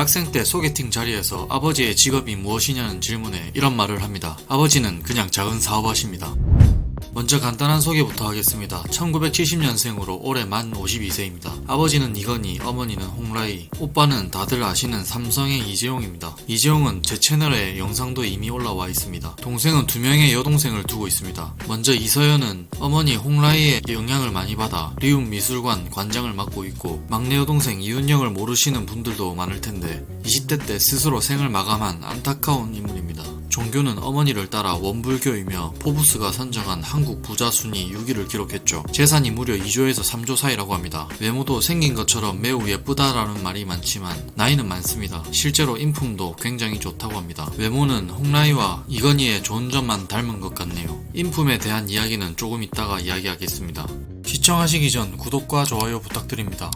대학생 때 소개팅 자리에서 아버지의 직업이 무엇이냐는 질문에 이런 말을 합니다. 아버지는 그냥 작은 사업하십니다. 먼저 간단한 소개부터 하겠습니다. 1970년생으로 올해 만 52세입니다. 아버지는 이건희, 어머니는 홍라희, 오빠는 다들 아시는 삼성의 이재용입니다. 이재용은 제 채널에 영상도 이미 올라와 있습니다. 동생은 2명의 여동생을 두고 있습니다. 먼저 이서연은 어머니 홍라희의 영향을 많이 받아 리움미술관 관장을 맡고 있고, 막내 여동생 이윤영을 모르시는 분들도 많을 텐데 20대 때 스스로 생을 마감한 안타까운 인물입니다. 종교는 어머니를 따라 원불교이며 포브스가 선정한 한국 부자 순위 6위를 기록했죠. 재산이 무려 2조에서 3조 사이라고 합니다. 외모도 생긴 것처럼 매우 예쁘다라는 말이 많지만 나이는 많습니다. 실제로 인품도 굉장히 좋다고 합니다. 외모는 홍라희와 이건희의 좋은 점만 닮은 것 같네요. 인품에 대한 이야기는 조금 이따가 이야기하겠습니다. 시청하시기 전 구독과 좋아요 부탁드립니다.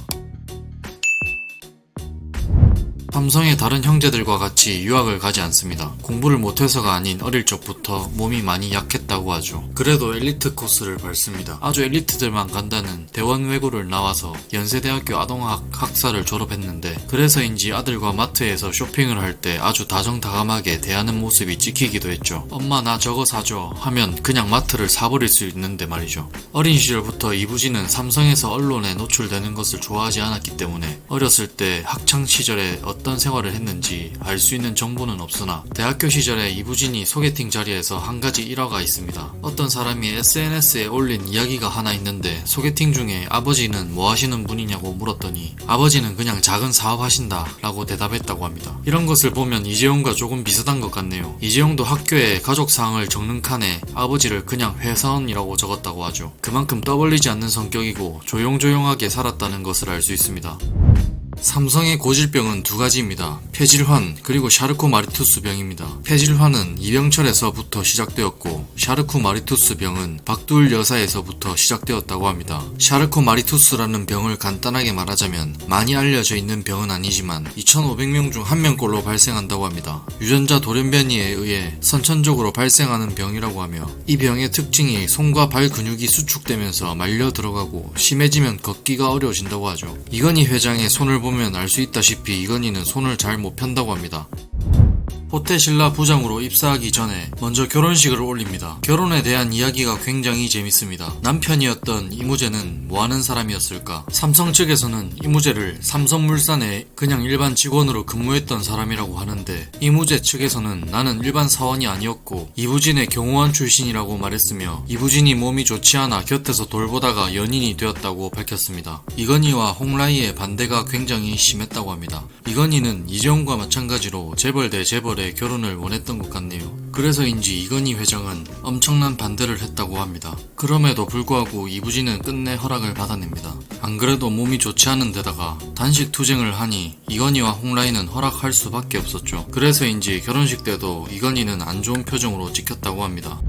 삼성의 다른 형제들과 같이 유학을 가지 않습니다. 공부를 못해서가 아닌 어릴 적부터 몸이 많이 약했다고 하죠. 그래도 엘리트 코스를 밟습니다. 아주 엘리트들만 간다는 대원외고를 나와서 연세대학교 아동학 학사를 졸업했는데, 그래서인지 아들과 마트에서 쇼핑을 할 때 아주 다정다감하게 대하는 모습이 찍히기도 했죠. 엄마 나 저거 사줘 하면 그냥 마트를 사버릴 수 있는데 말이죠. 어린 시절부터 이부진은 삼성에서 언론에 노출되는 것을 좋아하지 않았기 때문에 어렸을 때 학창시절에 어떤 생활을 했는지 알 수 있는 정보는 없으나, 대학교 시절에 이부진이 소개팅 자리에서 한 가지 일화가 있습니다. 어떤 사람이 SNS에 올린 이야기가 하나 있는데, 소개팅 중에 아버지는 뭐 하시는 분이냐고 물었더니 아버지는 그냥 작은 사업 하신다 라고 대답했다고 합니다. 이런 것을 보면 이재용과 조금 비슷한 것 같네요. 이재용도 학교에 가족사항을 적는 칸에 아버지를 그냥 회사원이라고 적었다고 하죠. 그만큼 떠벌리지 않는 성격이고 조용조용하게 살았다는 것을 알 수 있습니다. 삼성의 고질병은 두 가지입니다. 폐질환 그리고 샤르코마리투스 병입니다. 폐질환은 이병철에서부터 시작되었고, 샤르코마리투스 병은 박두울 여사에서부터 시작되었다고 합니다. 샤르코마리투스라는 병을 간단하게 말하자면 많이 알려져 있는 병은 아니지만 2,500명 중 1명꼴로 발생한다고 합니다. 유전자 돌연변이에 의해 선천적으로 발생하는 병이라고 하며, 이 병의 특징이 손과 발 근육이 수축되면서 말려 들어가고 심해지면 걷기가 어려워진다고 하죠. 이건희 회장의 손을 보면 알 수 있다시피 이건희는 손을 잘 못 편다고 합니다. 호태신라 부장으로 입사하기 전에 먼저 결혼식을 올립니다. 결혼에 대한 이야기가 굉장히 재밌습니다. 남편이었던 이무재는 뭐하는 사람이었을까? 삼성 측에서는 이무재를 삼성물산에 그냥 일반 직원으로 근무했던 사람이라고 하는데, 이무재 측에서는 나는 일반 사원이 아니었고 이부진의 경호원 출신이라고 말했으며, 이부진이 몸이 좋지 않아 곁에서 돌보다가 연인이 되었다고 밝혔습니다. 이건희와 홍라희의 반대가 굉장히 심했다고 합니다. 이건희는 이재용과 마찬가지로 재벌 대 재벌의 결혼을 원했던 것 같네요. 그래서인지 이건희 회장은 엄청난 반대를 했다고 합니다. 그럼에도 불구하고 이부진은 끝내 허락을 받아냅니다. 안 그래도 몸이 좋지 않은 데다가 단식 투쟁을 하니 이건희와 홍라희는 허락할 수밖에 없었죠. 그래서인지 결혼식 때도 이건희는 안 좋은 표정으로 찍혔다고 합니다.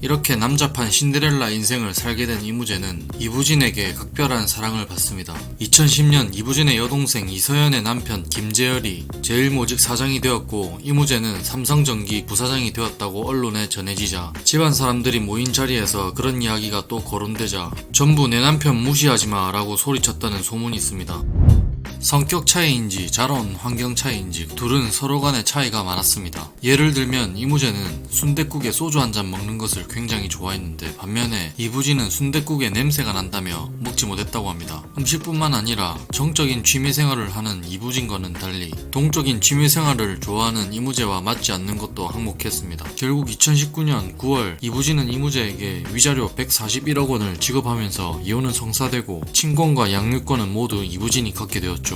이렇게 남자판 신데렐라 인생을 살게 된 이무재는 이부진에게 각별한 사랑을 받습니다. 2010년 이부진의 여동생 이서연의 남편 김재열이 제일모직 사장이 되었고, 이무재는 삼성전기 부사장이 되었다고 언론에 전해지자 집안 사람들이 모인 자리에서 그런 이야기가 또 거론되자 전부 내 남편 무시하지마 라고 소리쳤다는 소문이 있습니다. 성격 차이인지 자라온 환경 차이인지 둘은 서로 간의 차이가 많았습니다. 예를 들면 이무재는 순댓국에 소주 한 잔 먹는 것을 굉장히 좋아했는데, 반면에 이부진은 순댓국에 냄새가 난다며 먹지 못했다고 합니다. 음식뿐만 아니라 정적인 취미생활을 하는 이부진과는 달리 동적인 취미생활을 좋아하는 이무재와 맞지 않는 것도 항목했습니다. 결국 2019년 9월 이부진은 이무재에게 위자료 141억 원을 지급하면서 이혼은 성사되고, 친권과 양육권은 모두 이부진이 갖게 되었죠.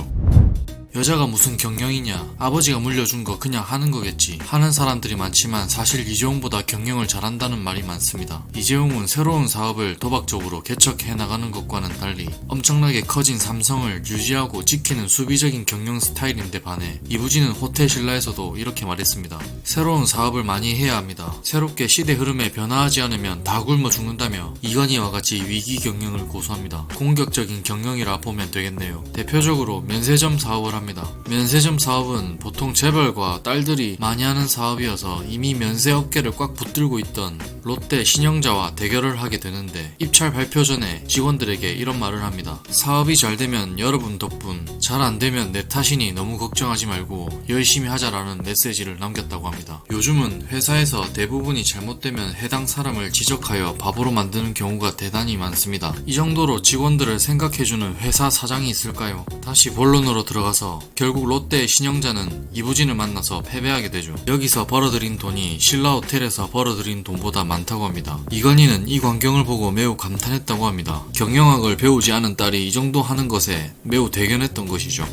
여자가 무슨 경영이냐, 아버지가 물려준 거 그냥 하는 거겠지 하는 사람들이 많지만, 사실 이재용보다 경영을 잘한다는 말이 많습니다. 이재용은 새로운 사업을 도박적으로 개척해 나가는 것과는 달리 엄청나게 커진 삼성을 유지하고 지키는 수비적인 경영 스타일인데 반해 이부진은 호태신라에서도 이렇게 말했습니다. 새로운 사업을 많이 해야 합니다. 새롭게 시대 흐름에 변화하지 않으면 다 굶어 죽는다며 이건희와 같이 위기 경영을 고수합니다. 공격적인 경영이라 보면 되겠네요. 대표적으로 면세점 사업을 하면 합니다. 면세점 사업은 보통 재벌과 딸들이 많이 하는 사업이어서 이미 면세 업계를 꽉 붙들고 있던 롯데 신영자와 대결을 하게 되는데 입찰 발표 전에 직원들에게 이런 말을 합니다. 사업이 잘 되면 여러분 덕분, 잘 안 되면 내 탓이니 너무 걱정하지 말고 열심히 하자라는 메시지를 남겼다고 합니다. 요즘은 회사에서 대부분이 잘못되면 해당 사람을 지적하여 바보로 만드는 경우가 대단히 많습니다. 이 정도로 직원들을 생각해주는 회사 사장이 있을까요? 다시 본론으로 들어가서 결국 롯데의 신영자는 이부진을 만나서 패배하게 되죠. 여기서 벌어들인 돈이 신라 호텔에서 벌어들인 돈보다 많다고 합니다. 이건희는 이 광경을 보고 매우 감탄했다고 합니다. 경영학을 배우지 않은 딸이 이 정도 하는 것에 매우 대견했던 것이죠.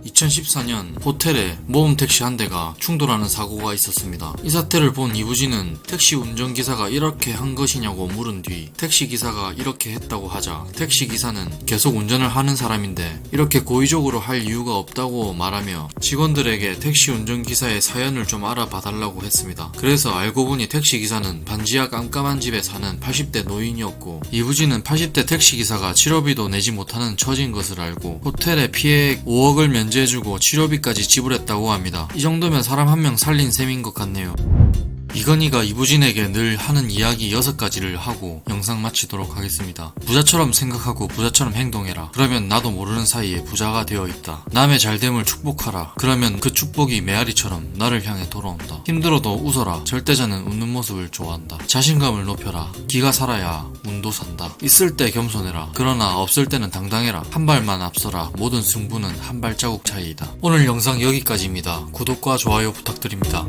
2014년 호텔에 모험 택시 한 대가 충돌하는 사고가 있었습니다. 이 사태를 본 이부진은 택시 운전기사가 이렇게 한 것이냐고 물은 뒤 택시기사가 이렇게 했다고 하자 택시기사는 계속 운전을 하는 사람인데 이렇게 고의적으로 할 이유가 없다고 말하며 직원들에게 택시 운전기사의 사연을 좀 알아봐달라고 했습니다. 그래서 알고 보니 택시기사는 반지하 깜깜한 집에 사는 80대 노인이었고 이부진은 80대 택시기사가 치료비도 내지 못하는 처진 것을 알고 호텔에 피해액 5억을 면제해주고 치료비까지 지불했다고 합니다. 이 정도면 사람 한 명 살린 셈인 것 같네요. 이건희가 이부진에게 늘 하는 이야기 6가지를 하고 영상 마치도록 하겠습니다. 부자처럼 생각하고 부자처럼 행동해라. 그러면 나도 모르는 사이에 부자가 되어 있다. 남의 잘됨을 축복하라. 그러면 그 축복이 메아리처럼 나를 향해 돌아온다. 힘들어도 웃어라. 절대자는 웃는 모습을 좋아한다. 자신감을 높여라. 기가 살아야 운도 산다. 있을 때 겸손해라. 그러나 없을 때는 당당해라. 한 발만 앞서라. 모든 승부는 한 발자국 차이이다. 오늘 영상 여기까지입니다. 구독과 좋아요 부탁드립니다.